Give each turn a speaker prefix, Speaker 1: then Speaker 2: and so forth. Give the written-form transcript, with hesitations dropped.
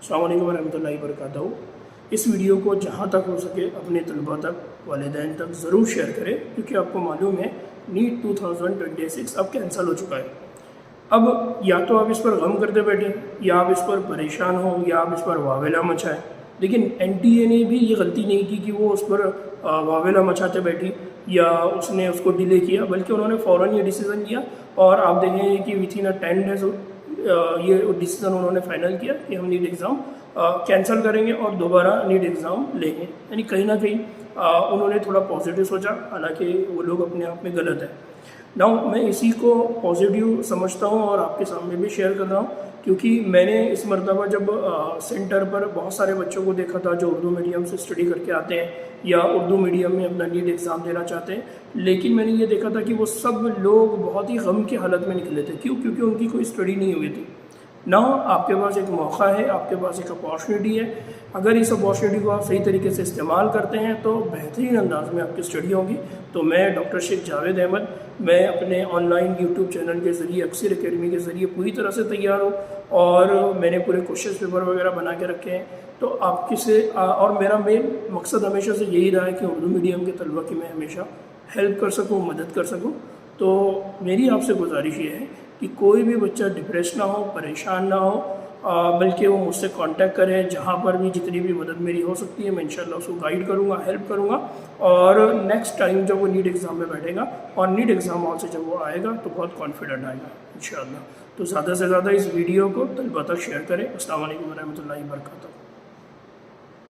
Speaker 1: अस्सलाम वालेकुम रहमतुल्लाहि वबरकातुहू। इस वीडियो को जहाँ तक हो सके अपने तलबा तक, वालिदैन तक ज़रूर शेयर करें, क्योंकि आपको मालूम है नीट 2026 अब कैंसिल हो चुका है। अब या तो आप इस पर गम करते बैठे, या आप इस पर परेशान हो, या आप इस पर वावेला मचाएं। लेकिन एनटीए ने भी ये गलती नहीं की कि वो उस पर वावेला मचाते बैठी या उसने उसको डिले किया, बल्कि उन्होंने फ़ौरन ये डिसीज़न लिया। और आप देखेंगे कि विथ इन 10 डेज ये डिसीज़न उन्होंने फाइनल किया कि हम नीट एग्ज़ाम कैंसिल करेंगे और दोबारा नीट एग्ज़ाम लेंगे। यानी कहीं ना कहीं उन्होंने थोड़ा पॉजिटिव सोचा, हालांकि वो लोग अपने आप में गलत है। नाउ मैं इसी को पॉजिटिव समझता हूँ और आपके सामने भी शेयर कर रहा हूँ, क्योंकि मैंने इस मरतबा जब सेंटर पर बहुत सारे बच्चों को देखा था जो उर्दू मीडियम से स्टडी करके आते हैं या उर्दू मीडियम में अपना नीट एग्ज़ाम देना चाहते हैं, लेकिन मैंने ये देखा था कि वो सब लोग बहुत ही गम की हालत में निकले थे। क्यों? क्योंकि उनकी कोई स्टडी नहीं हुई थी। ना आपके पास एक मौका है, आपके पास एक अपॉर्चुनिटी है। अगर इस अपॉर्चुनिटी को आप सही तरीके से इस्तेमाल करते हैं तो बेहतरीन अंदाज में आपकी स्टडी होगी। तो मैं डॉक्टर शेख जावेद अहमद, मैं अपने ऑनलाइन यूट्यूब चैनल के ज़रिए, अक्सर अकेडमी के ज़रिए पूरी तरह से तैयार हूँ और मैंने पूरे क्वेश्चन पेपर वगैरह बना के रखे हैं। तो आपके से और मेरा मेन मकसद हमेशा से यही रहा है कि उर्दू मीडियम के तलबा की मैं हमेशा हेल्प कर सकूँ, मदद कर सकूँ। तो मेरी आपसे गुजारिश ये है कि कोई भी बच्चा डिप्रेस ना हो, परेशान ना हो, बल्कि वो मुझसे कांटेक्ट करे। जहाँ पर भी जितनी भी मदद मेरी हो सकती है मैं इंशाल्लाह उसको गाइड करूँगा, हेल्प करूँगा। और नेक्स्ट टाइम जब वो नीट एग्ज़ाम में बैठेगा और नीट एग्ज़ाम हॉल से जब वो आएगा तो बहुत कॉन्फिडेंट आएगा इंशाल्लाह। तो ज़्यादा से ज़्यादा इस वीडियो को तलबा तक शेयर करें। अस्सलाम वालेकुम रहमतुल्लाहि व बरकातहू।